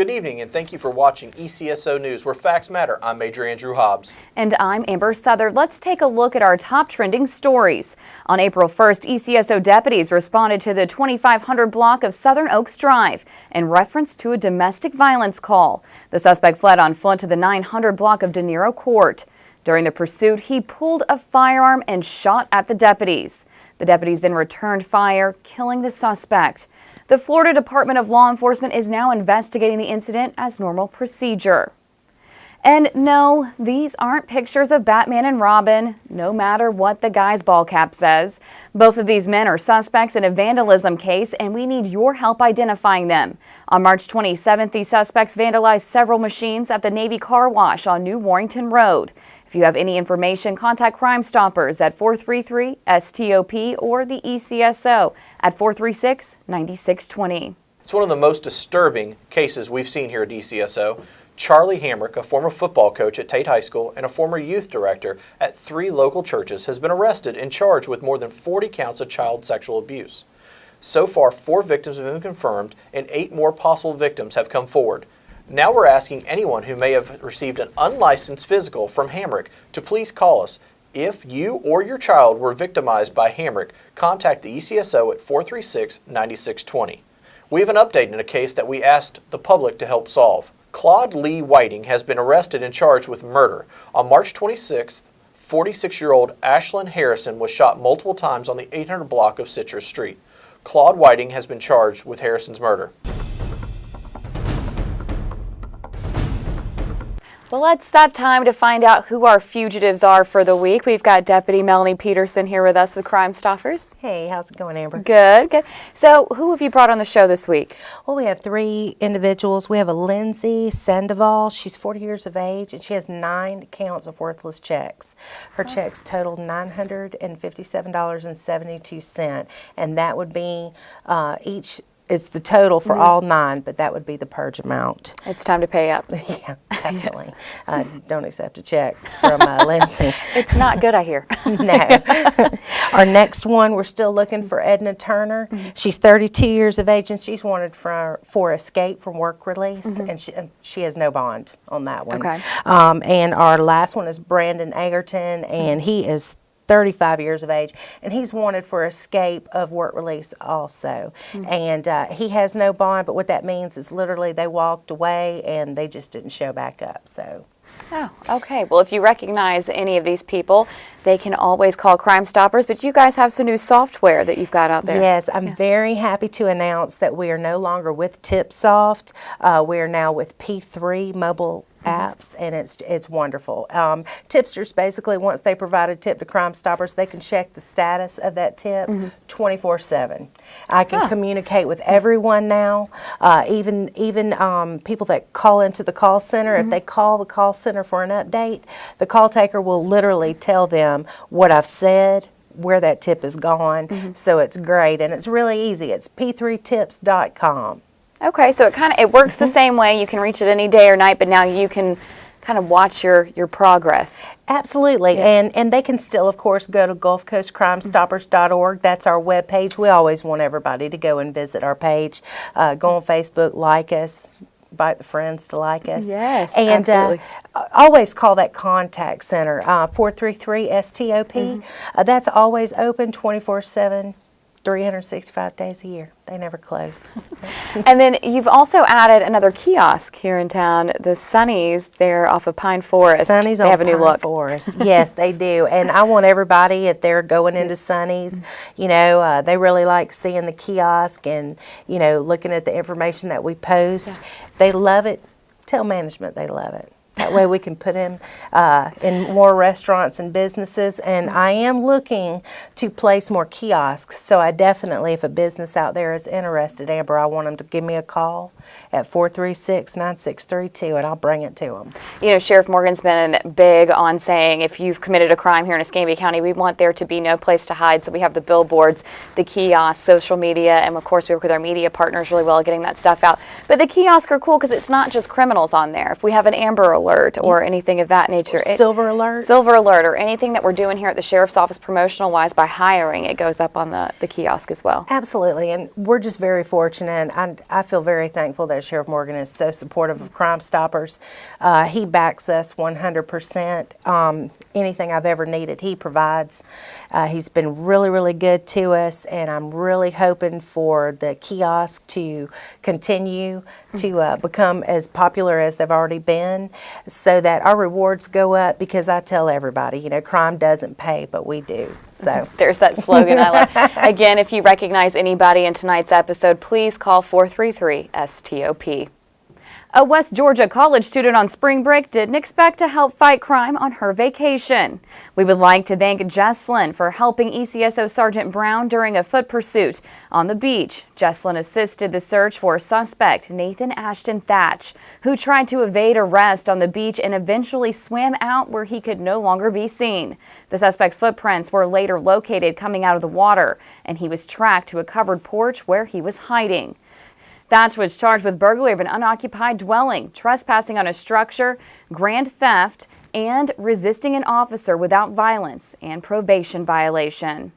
Good evening, and thank you for watching ECSO News, where facts matter. I'm Major Andrew Hobbs. And I'm Amber Southard. Let's take a look at our top trending stories. On April 1st, ECSO deputies responded to the 2500 block of Southern Oaks Drive in reference to a domestic violence call. The suspect fled on foot to the 900 block of De Niro Court. During the pursuit, he pulled a firearm and shot at the deputies. The deputies then returned fire, killing the suspect. The Florida Department of Law Enforcement is now investigating the incident as normal procedure. And no, these aren't pictures of Batman and Robin, no matter what the guy's ball cap says. Both of these men are suspects in a vandalism case, and we need your help identifying them. On March 27th, these suspects vandalized several machines at the Navy Car Wash on New Warrington Road. If you have any information, contact Crime Stoppers at 433-STOP or the ECSO at 436-9620. It's one of the most disturbing cases we've seen here at ECSO. Charlie Hamrick, a former football coach at Tate High School and a former youth director at 3 local churches, has been arrested and charged with more than 40 counts of child sexual abuse. So far, 4 victims have been confirmed and 8 more possible victims have come forward. Now we're asking anyone who may have received an unlicensed physical from Hamrick to please call us. If you or your child were victimized by Hamrick, contact the ECSO at 436-9620. We have an update in a case that we asked the public to help solve. Claude Lee Whiting has been arrested and charged with murder. On March 26th, 46-year-old Ashlyn Harrison was shot multiple times on the 800 block of Citrus Street. Claude Whiting has been charged with Harrison's murder. Well, it's that time to find out who our fugitives are for the week. We've got Deputy Melanie Peterson here with us with Crime Stoppers. Hey, how's it going, Amber? Good, good. So who have you brought on the show this week? Well, we have 3 individuals. We have a Lindsay Sandoval. She's 40 years of age, and she has 9 counts of worthless checks. Her checks totaled $957.72, and that would be each. It's the total for all 9, but that would be the purge amount. It's time to pay up. Yeah, definitely. Don't accept a check from Lindsay. It's not good, I hear. No. Our next one, we're still looking for Edna Turner. She's 32 years of age, and she's wanted for escape from work release, and she has no bond on that one. Okay. And our last one is Brandon Egerton, and he is 35 years of age, and he's wanted for escape of work release also. And he has no bond, but what that means is literally they walked away and they just didn't show back up. So. Oh, okay. Well, if you recognize any of these people, they can always call Crime Stoppers, but you guys have some new software that you've got out there. Yes, I'm very happy to announce that we are no longer with TipSoft. We are now with P3 mobile apps, and it's wonderful. Tipsters, basically, once they provide a tip to Crime Stoppers, they can check the status of that tip 24/7. I can communicate with everyone now, even people that call into the call center. If they call the call center for an update, the call taker will literally tell them what I've said, where that tip is gone. So it's great, and it's really easy. It's p3tips.com. Okay, so it works the same way. You can reach it any day or night, but now you can kind of watch your progress. Absolutely, and they can still, of course, go to GulfCoastCrimeStoppers.org. That's our webpage. We always want everybody to go and visit our page. Go on Facebook, like us, invite the friends to like us. Yes, and absolutely. Always call that contact center, 433-STOP. That's always open 24/7. 365 days a year. They never close. And then you've also added another kiosk here in town, the Sunnies. They're off of Pine Forest. Sunnies they on have a new Pine look. Forest. Yes, they do. And I want everybody, if they're going into Sunnies, they really like seeing the kiosk and, looking at the information that we post. They love it. Tell management they love it. That way we can put him in more restaurants and businesses. And I am looking to place more kiosks. So I definitely, if a business out there is interested, Amber, I want them to give me a call at 436-9632, and I'll bring it to them. Sheriff Morgan's been big on saying if you've committed a crime here in Escambia County, we want there to be no place to hide. So we have the billboards, the kiosks, social media, and of course we work with our media partners really well at getting that stuff out. But the kiosks are cool because it's not just criminals on there. If we have an Amber Alert or anything of that nature. Silver Alerts. Silver Alert or anything that we're doing here at the Sheriff's Office promotional-wise by hiring, it goes up on the kiosk as well. Absolutely, and we're just very fortunate. I feel very thankful that Sheriff Morgan is so supportive of Crime Stoppers. He backs us 100%. Anything I've ever needed, he provides. He's been really, really good to us, and I'm really hoping for the kiosk to continue to become as popular as they've already been, so that our rewards go up, because I tell everybody, you know, crime doesn't pay, but we do. So there's that slogan I love. Again, if you recognize anybody in tonight's episode, please call 433-STOP. A West Georgia college student on spring break didn't expect to help fight crime on her vacation. We would like to thank Jesslyn for helping ECSO Sergeant Brown during a foot pursuit on the beach. Jesslyn assisted the search for suspect Nathan Ashton Thatch, who tried to evade arrest on the beach and eventually swam out where he could no longer be seen. The suspect's footprints were later located coming out of the water, and he was tracked to a covered porch where he was hiding. Thatch was charged with burglary of an unoccupied dwelling, trespassing on a structure, grand theft, and resisting an officer without violence and probation violation.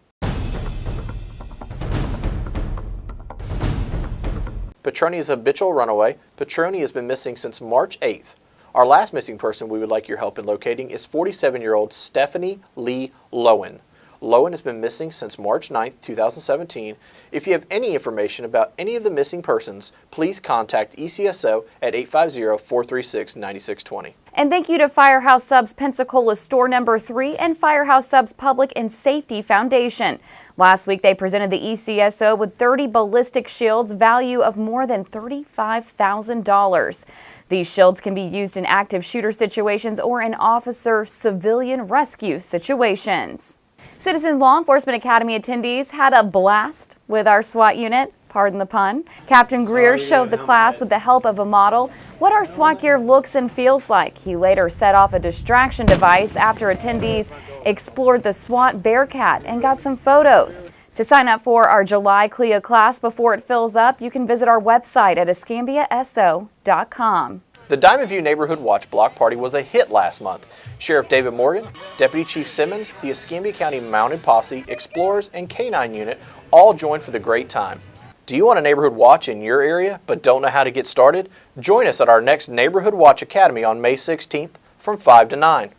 Petroni is a habitual runaway. Petroni has been missing since March 8th. Our last missing person we would like your help in locating is 47-year-old Stephanie Lee Lowen. Lowen has been missing since March 9th, 2017. If you have any information about any of the missing persons, please contact ECSO at 850-436-9620. And thank you to Firehouse Subs Pensacola Store Number 3 and Firehouse Subs Public and Safety Foundation. Last week, they presented the ECSO with 30 ballistic shields, value of more than $35,000. These shields can be used in active shooter situations or in officer civilian rescue situations. Citizen Law Enforcement Academy attendees had a blast with our SWAT unit, pardon the pun. Captain Greer showed the class with the help of a model what our SWAT gear looks and feels like. He later set off a distraction device after attendees explored the SWAT Bearcat and got some photos. To sign up for our July CLIA class before it fills up, you can visit our website at escambiaso.com. The Diamond View Neighborhood Watch Block Party was a hit last month. Sheriff David Morgan, Deputy Chief Simmons, the Escambia County Mounted Posse, Explorers, and K-9 Unit all joined for the great time. Do you want a neighborhood watch in your area but don't know how to get started? Join us at our next Neighborhood Watch Academy on May 16th from 5 to 9.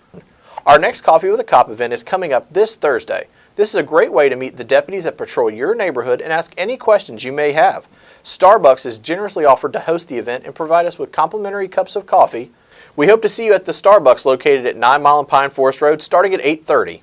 Our next Coffee with a Cop event is coming up this Thursday. This is a great way to meet the deputies that patrol your neighborhood and ask any questions you may have. Starbucks is generously offered to host the event and provide us with complimentary cups of coffee. We hope to see you at the Starbucks located at 9 Mile and Pine Forest Road starting at 8:30.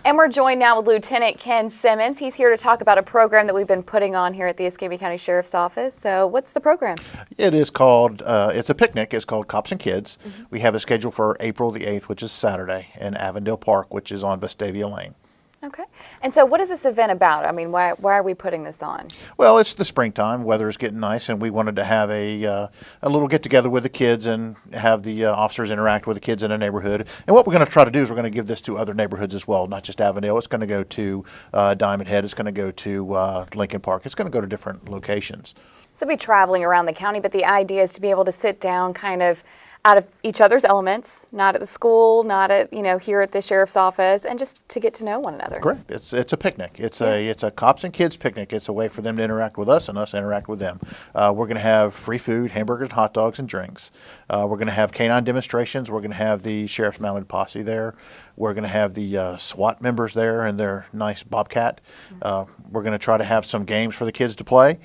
And we're joined now with Lieutenant Ken Simmons. He's here to talk about a program that we've been putting on here at the Escambia County Sheriff's Office. So what's the program? It is called, it's a picnic. It's called Cops and Kids. We have a schedule for April the 8th, which is Saturday, in Avondale Park, which is on Vestavia Lane. Okay. And so what is this event about? I mean, why are we putting this on? Well, it's the springtime. Weather is getting nice, and we wanted to have a little get-together with the kids and have the officers interact with the kids in the neighborhood. And what we're going to try to do is we're going to give this to other neighborhoods as well, not just Avondale. It's going to go to Diamond Head. It's going to go to Lincoln Park. It's going to go to different locations. So we'll be traveling around the county, but the idea is to be able to sit down kind of out of each other's elements, not at the school, not at, here at the sheriff's office, and just to get to know one another. Correct. It's a picnic. It's a cops and kids picnic. It's a way for them to interact with us and us interact with them. We're going to have free food, hamburgers, hot dogs, and drinks. We're going to have canine demonstrations. We're going to have the sheriff's mounted posse there. We're going to have the SWAT members there and their nice bobcat. We're going to try to have some games for the kids to play,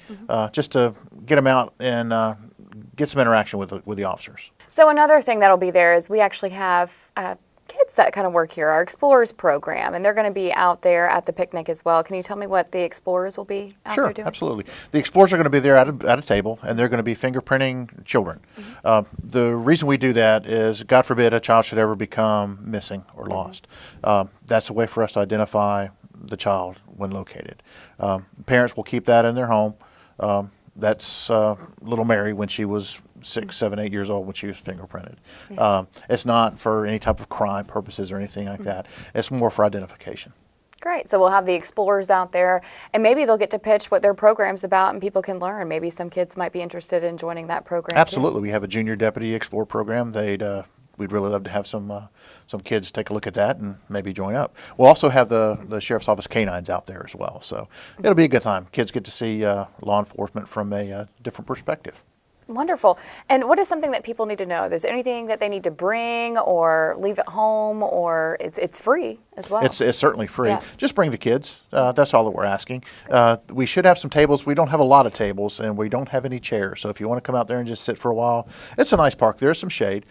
just to get them out and get some interaction with the officers. So another thing that'll be there is we actually have kids that kind of work here, our Explorers program, and they're going to be out there at the picnic as well. Can you tell me what the Explorers will be out there doing? Sure, absolutely. The Explorers are going to be there at a table, and they're going to be fingerprinting children. The reason we do that is, God forbid, a child should ever become missing or lost. That's a way for us to identify the child when located. Parents will keep that in their home. That's little Mary when she was 6, 7, 8 years old when she was fingerprinted. Yeah. It's not for any type of crime purposes or anything like that. It's more for identification. Great. So we'll have the Explorers out there, and maybe they'll get to pitch what their program's about, and people can learn. Maybe some kids might be interested in joining that program. Absolutely. We have a junior deputy Explorer program. They'd we'd really love to have some kids take a look at that and maybe join up. We'll also have the Sheriff's Office canines out there as well. So it'll be a good time. Kids get to see law enforcement from a different perspective. Wonderful. And what is something that people need to know? Is there anything that they need to bring or leave at home, or it's free as well? It's certainly free. Yeah. Just bring the kids. That's all that we're asking. We should have some tables. We don't have a lot of tables, and we don't have any chairs. So if you want to come out there and just sit for a while, it's a nice park. There's some shade.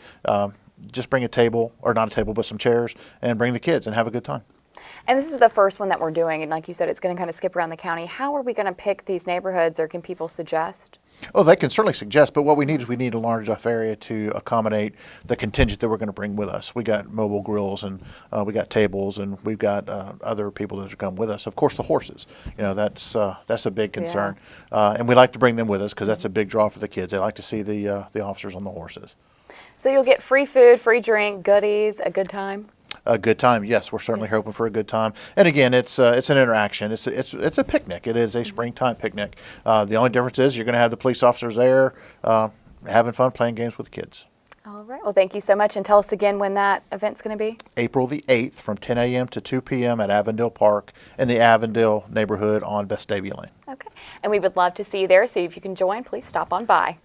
Just bring a table, or not a table, but some chairs, and bring the kids and have a good time. And this is the first one that we're doing, and like you said, it's going to kind of skip around the county. How are we going to pick these neighborhoods, or can people suggest? Oh, they can certainly suggest, but what we need is we need a large enough area to accommodate the contingent that we're going to bring with us. We got mobile grills, and we got tables, and we've got other people that are come with us. Of course, the horses. That's a big concern, and we like to bring them with us because that's a big draw for the kids. They like to see the officers on the horses. So you'll get free food, free drink, goodies, a good time. A good time, yes. We're certainly hoping for a good time. And again, it's an interaction. It's a picnic. It is a springtime picnic. The only difference is you're going to have the police officers there having fun playing games with the kids. All right. Well, thank you so much. And tell us again when that event's going to be. April the 8th from 10 a.m. to 2 p.m. at Avondale Park in the Avondale neighborhood on Vestavia Lane. Okay. And we would love to see you there. So if you can join, please stop on by.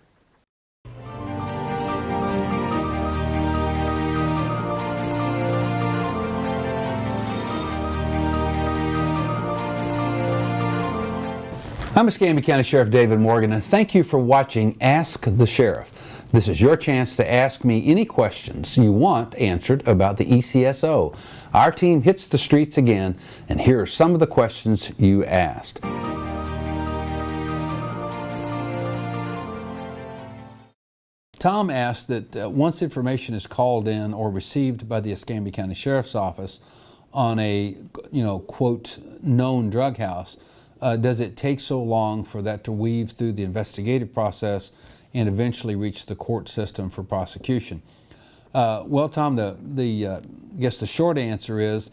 I'm Escambia County Sheriff David Morgan, and thank you for watching Ask the Sheriff. This is your chance to ask me any questions you want answered about the ECSO. Our team hits the streets again, and here are some of the questions you asked. Tom asked that once information is called in or received by the Escambia County Sheriff's Office on a, quote, known drug house, does it take so long for that to weave through the investigative process and eventually reach the court system for prosecution? Well, Tom, I guess the short answer is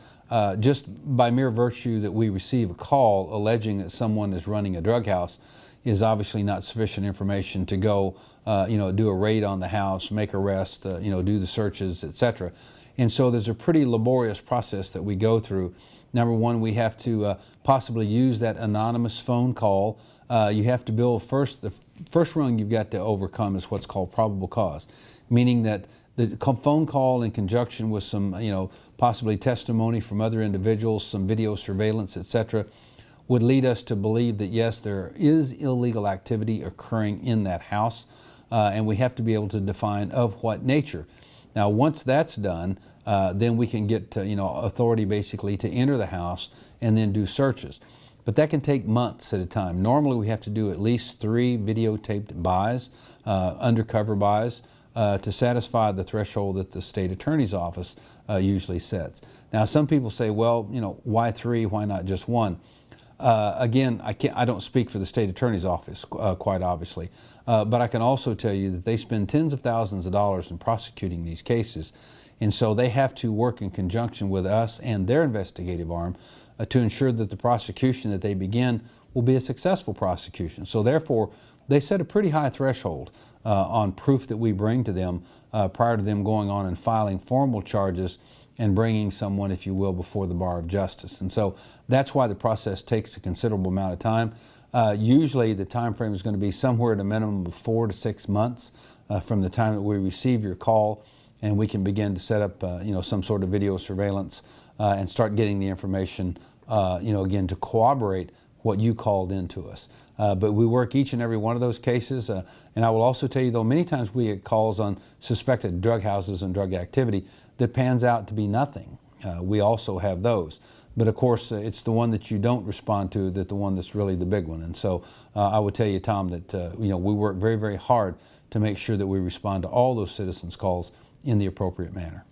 just by mere virtue that we receive a call alleging that someone is running a drug house is obviously not sufficient information to go, do a raid on the house, make arrests, do the searches, etc. And so there's a pretty laborious process that we go through. Number one, we have to possibly use that anonymous phone call. You have to build the first rung you've got to overcome is what's called probable cause, meaning that the phone call in conjunction with some, possibly testimony from other individuals, some video surveillance, etc., would lead us to believe that yes, there is illegal activity occurring in that house, and we have to be able to define of what nature. Now, once that's done, then we can get authority basically to enter the house and then do searches. But that can take months at a time. Normally, we have to do at least 3 videotaped buys, undercover buys, to satisfy the threshold that the state attorney's office usually sets. Now, some people say, well, why 3? Why not just 1? Again, I don't speak for the state attorney's office, quite obviously, but I can also tell you that they spend tens of thousands of dollars in prosecuting these cases, and so they have to work in conjunction with us and their investigative arm to ensure that the prosecution that they begin will be a successful prosecution. So therefore, they set a pretty high threshold on proof that we bring to them prior to them going on and filing formal charges and bringing someone, if you will, before the bar of justice. And so that's why the process takes a considerable amount of time. Usually the time frame is going to be somewhere at a minimum of 4 to 6 months from the time that we receive your call, and we can begin to set up some sort of video surveillance and start getting the information again to corroborate what you called into us. But we work each and every one of those cases, and I will also tell you, though, many times we get calls on suspected drug houses and drug activity that pans out to be nothing. We also have those. But of course, it's the one that you don't respond to that's the one that's really the big one. And so I would tell you, Tom, that we work very, very hard to make sure that we respond to all those citizens' calls in the appropriate manner.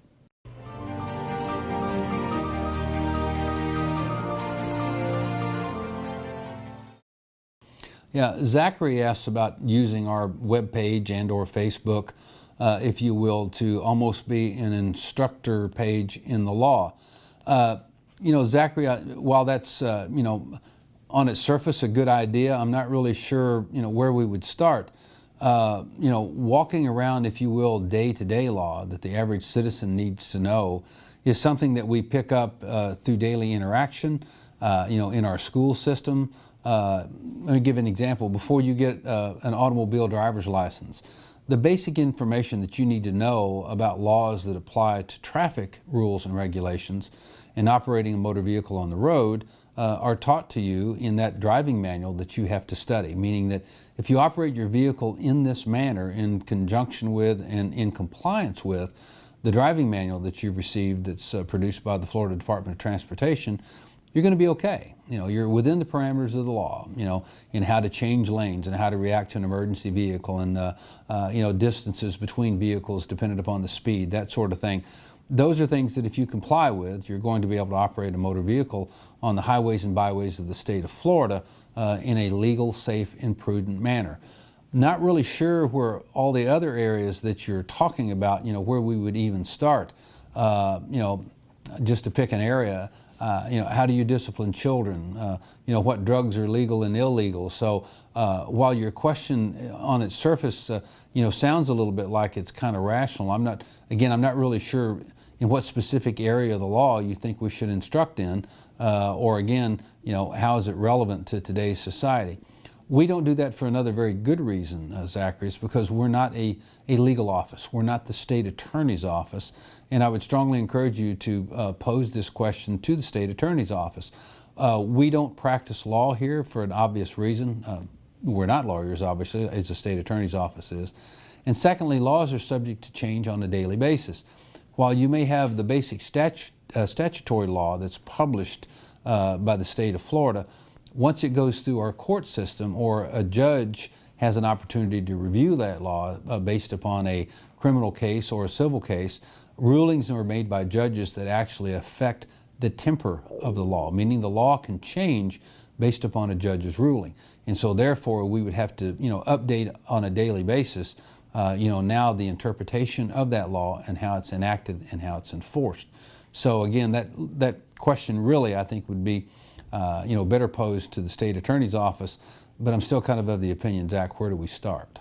Yeah, Zachary asks about using our webpage and or Facebook, if you will, to almost be an instructor page in the law. Zachary, while that's, on its surface a good idea, I'm not really sure, where we would start. walking around, if you will, day-to-day law that the average citizen needs to know is something that we pick up through daily interaction, in our school system. Let me give an example. Before you get an automobile driver's license, the basic information that you need to know about laws that apply to traffic rules and regulations and operating a motor vehicle on the road are taught to you in that driving manual that you have to study, meaning that if you operate your vehicle in this manner in conjunction with and in compliance with the driving manual that you've received that's produced by the Florida Department of Transportation, you're going to be okay. You're within the parameters of the law, in how to change lanes and how to react to an emergency vehicle and, distances between vehicles dependent upon the speed, that sort of thing. Those are things that if you comply with, you're going to be able to operate a motor vehicle on the highways and byways of the state of Florida in a legal, safe, and prudent manner. Not really sure where all the other areas that you're talking about, where we would even start. Just to pick an area, how do you discipline children? What drugs are legal and illegal? So while your question on its surface, sounds a little bit like it's kind of rational, I'm not really sure in what specific area of the law you think we should instruct in, or again, how is it relevant to today's society? We don't do that for another very good reason, Zachary, is because we're not a legal office. We're not the state attorney's office. And I would strongly encourage you to pose this question to the state attorney's office. We don't practice law here for an obvious reason. We're not lawyers, obviously, as the state attorney's office is. And secondly, laws are subject to change on a daily basis. While you may have the basic statutory law that's published by the state of Florida, once it goes through our court system or a judge has an opportunity to review that law based upon a criminal case or a civil case, rulings are made by judges that actually affect the temper of the law, meaning the law can change based upon a judge's ruling. And so therefore we would have to update on a daily basis now the interpretation of that law and how it's enacted and how it's enforced. So again, that question really I think would be better posed to the state attorney's office, but I'm still kind of the opinion, Zach, where do we start?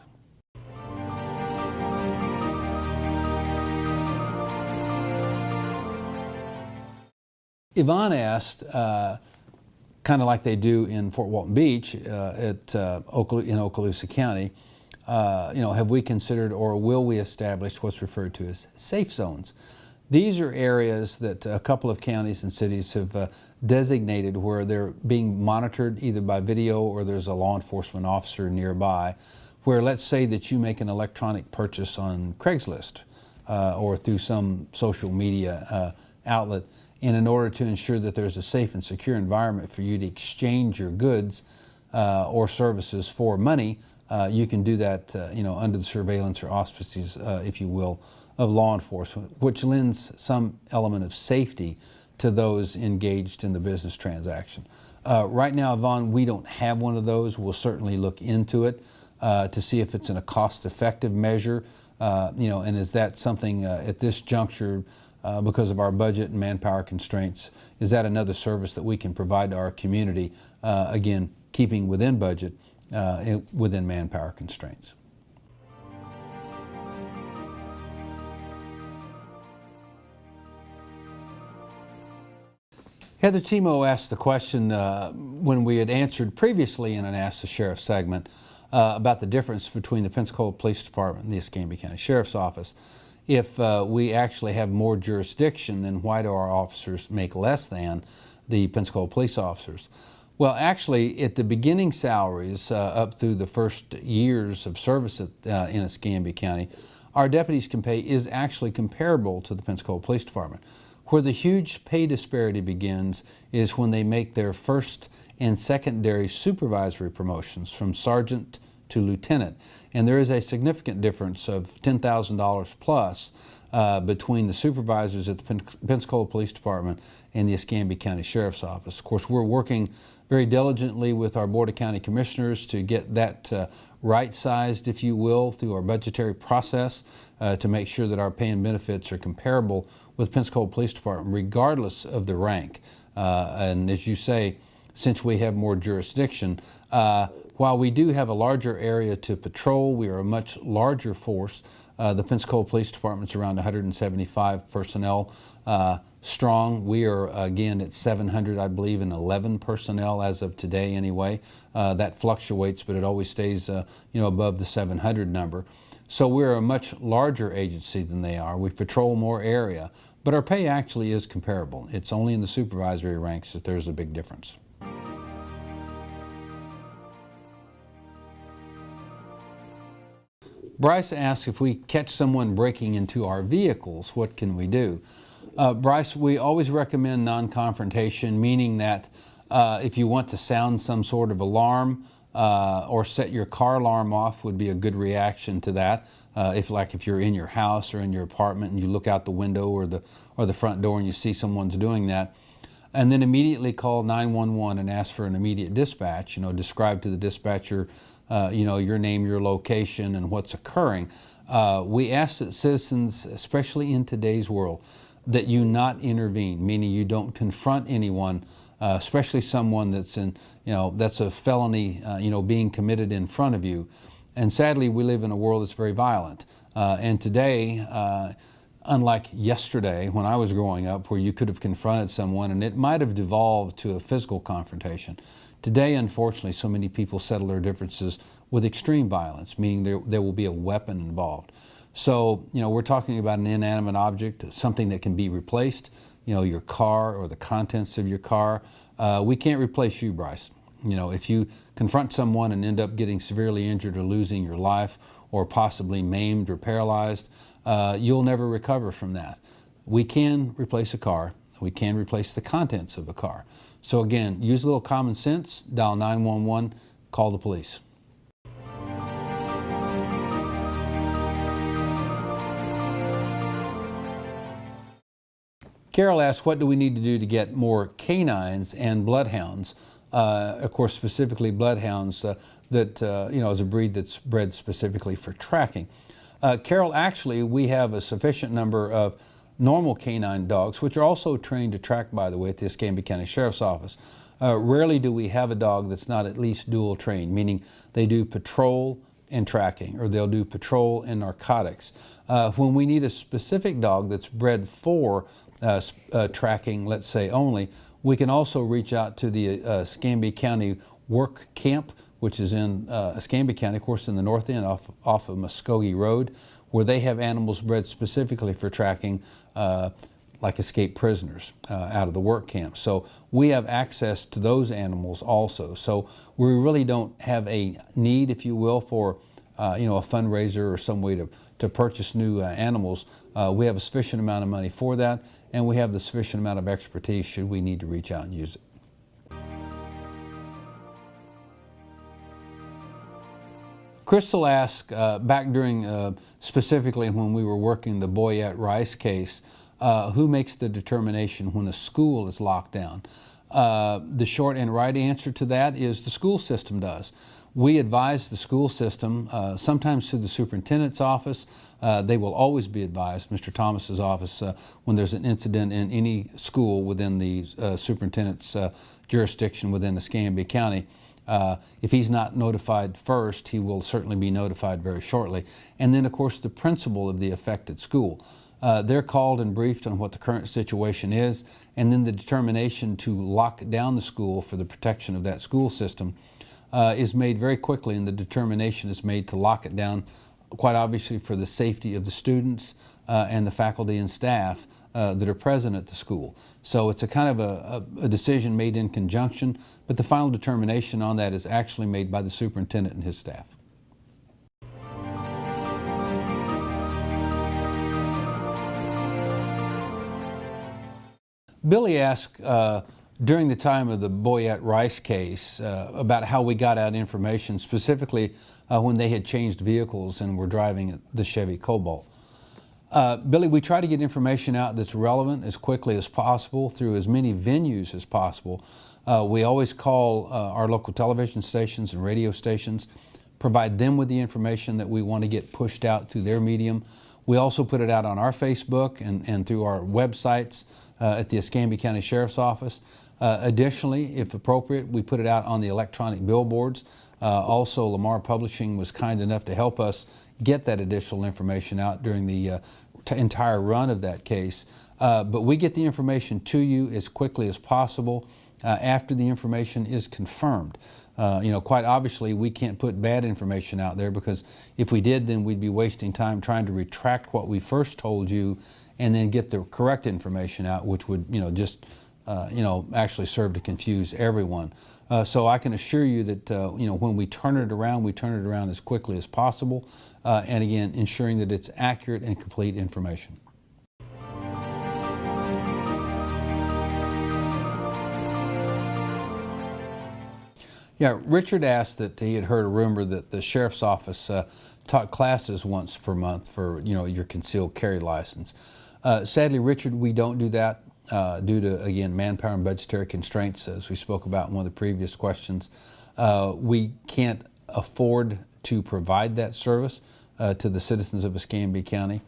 Yvonne asked, kind of like they do in Fort Walton Beach in Okaloosa County, have we considered or will we establish what's referred to as safe zones? These are areas that a couple of counties and cities have designated where they're being monitored either by video or there's a law enforcement officer nearby, where let's say that you make an electronic purchase on Craigslist or through some social media outlet, and in order to ensure that there's a safe and secure environment for you to exchange your goods or services for money, you can do that under the surveillance or auspices, if you will, of law enforcement, which lends some element of safety to those engaged in the business transaction. Right now, Yvonne, we don't have one of those. We'll certainly look into it to see if it's in a cost-effective measure, and is that something at this juncture, because of our budget and manpower constraints, is that another service that we can provide to our community, again, keeping within budget, within manpower constraints. Heather Timo asked the question when we had answered previously in an Ask the Sheriff segment about the difference between the Pensacola Police Department and the Escambia County Sheriff's Office. If we actually have more jurisdiction, then why do our officers make less than the Pensacola police officers? Well, actually, at the beginning salaries up through the first years of service in Escambia County, our deputies' pay is actually comparable to the Pensacola Police Department. Where the huge pay disparity begins is when they make their first and secondary supervisory promotions from sergeant to lieutenant. And there is a significant difference of $10,000 plus between the supervisors at the Pensacola Police Department and the Escambia County Sheriff's Office. Of course, we're working very diligently with our Board of County Commissioners to get that right-sized, if you will, through our budgetary process to make sure that our pay and benefits are comparable with Pensacola Police Department, regardless of the rank. And as you say, since we have more jurisdiction. While we do have a larger area to patrol, we are a much larger force. The Pensacola Police Department's around 175 personnel strong. We are again at 700, I believe, and 11 personnel as of today anyway. That fluctuates, but it always stays above the 700 number. So we're a much larger agency than they are. We patrol more area, but our pay actually is comparable. It's only in the supervisory ranks that there's a big difference. Bryce asks, if we catch someone breaking into our vehicles, what can we do? Bryce, we always recommend non-confrontation, meaning that if you want to sound some sort of alarm or set your car alarm off would be a good reaction to that. If you're in your house or in your apartment and you look out the window or the front door and you see someone's doing that, and then immediately call 911 and ask for an immediate dispatch. Describe to the dispatcher your name, your location, and what's occurring. We ask that citizens, especially in today's world, that you not intervene, meaning you don't confront anyone, especially someone that's that's a felony, being committed in front of you. And sadly, we live in a world that's very violent. And today, unlike yesterday when I was growing up, where you could have confronted someone and it might have devolved to a physical confrontation, today, unfortunately, so many people settle their differences with extreme violence, meaning there will be a weapon involved. So, we're talking about an inanimate object, something that can be replaced, your car or the contents of your car. We can't replace you, Bryce. If you confront someone and end up getting severely injured or losing your life or possibly maimed or paralyzed, you'll never recover from that. We can replace a car. We can replace the contents of a car. So again, use a little common sense, dial 911, call the police. Carol asks, what do we need to do to get more canines and bloodhounds? Of course, specifically bloodhounds that is a breed that's bred specifically for tracking. Carol, actually, we have a sufficient number of normal canine dogs, which are also trained to track, by the way, at the Escambia County Sheriff's Office. Rarely do we have a dog that's not at least dual trained, meaning they do patrol and tracking, or they'll do patrol and narcotics. When we need a specific dog that's bred for tracking, let's say only, we can also reach out to the Escambia County Work Camp, which is in Escambia County, of course, in the north end off of Muskogee Road, where they have animals bred specifically for tracking, like escaped prisoners out of the work camp. So we have access to those animals also. So we really don't have a need, if you will, for a fundraiser or some way to purchase new animals. We have a sufficient amount of money for that, and we have the sufficient amount of expertise should we need to reach out and use it. Crystal asked, back during specifically when we were working the Boyette Rice case, who makes the determination when a school is locked down? The short and right answer to that is the school system does. We advise the school system, sometimes through the superintendent's office. They will always be advised, Mr. Thomas's office, when there's an incident in any school within the superintendent's jurisdiction within Escambia County. If he's not notified first, he will certainly be notified very shortly. And then, of course, the principal of the affected school. They're called and briefed on what the current situation is, and then the determination to lock down the school for the protection of that school system is made very quickly, and the determination is made to lock it down, quite obviously for the safety of the students and the faculty and staff that are present at the school. So it's a kind of a decision made in conjunction, but the final determination on that is actually made by the superintendent and his staff. Billy asked during the time of the Boyette Rice case about how we got out information, specifically when they had changed vehicles and were driving the Chevy Cobalt. Billy, we try to get information out that's relevant as quickly as possible through as many venues as possible. We always call our local television stations and radio stations. provide them with the information that we want to get pushed out through their medium. We also put it out on our Facebook and through our websites at the Escambia County Sheriff's Office. Additionally, if appropriate, we put it out on the electronic billboards. Also, Lamar Publishing was kind enough to help us get that additional information out during the entire run of that case. But we get the information to you as quickly as possible after the information is confirmed. Quite obviously, we can't put bad information out there, because if we did, then we'd be wasting time trying to retract what we first told you and then get the correct information out, which would, just actually serve to confuse everyone. So I can assure you that, when we turn it around as quickly as possible, and again, ensuring that it's accurate and complete information. Yeah, Richard asked that he had heard a rumor that the Sheriff's Office taught classes once per month for, your concealed carry license. Sadly, Richard, we don't do that due to, again, manpower and budgetary constraints, as we spoke about in one of the previous questions. We can't afford to provide that service to the citizens of Escambia County.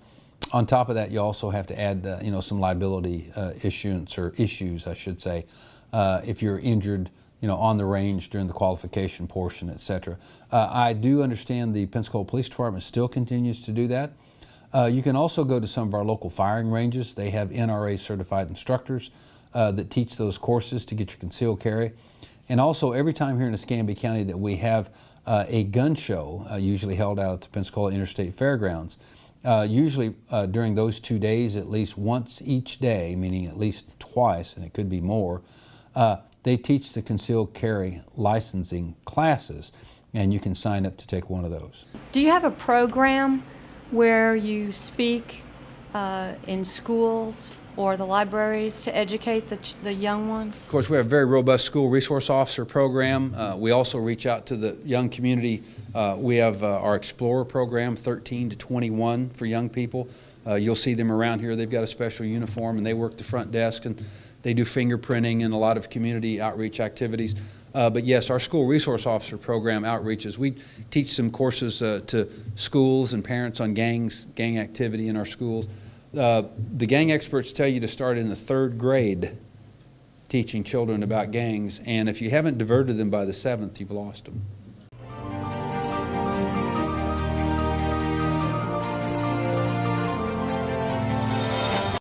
On top of that, you also have to add, some liability issues, I should say, if you're injured, on the range during the qualification portion, et cetera. I do understand the Pensacola Police Department still continues to do that. You can also go to some of our local firing ranges. They have NRA certified instructors that teach those courses to get your concealed carry. And also, every time here in Escambia County that we have a gun show, usually held out at the Pensacola Interstate Fairgrounds, usually during those 2 days, at least once each day, meaning at least twice, and it could be more, they teach the concealed carry licensing classes, and you can sign up to take one of those. Do you have a program where you speak in schools or the libraries to educate the young ones? Of course, we have a very robust school resource officer program. We also reach out to the young community. We have our Explorer program, 13 to 21 for young people. You'll see them around here. They've got a special uniform, and they work the front desk, and they do fingerprinting and a lot of community outreach activities. But yes, our school resource officer program outreaches. We teach some courses to schools and parents on gang activity in our schools. The gang experts tell you to start in the 3rd grade teaching children about gangs, and if you haven't diverted them by the 7th, you've lost them.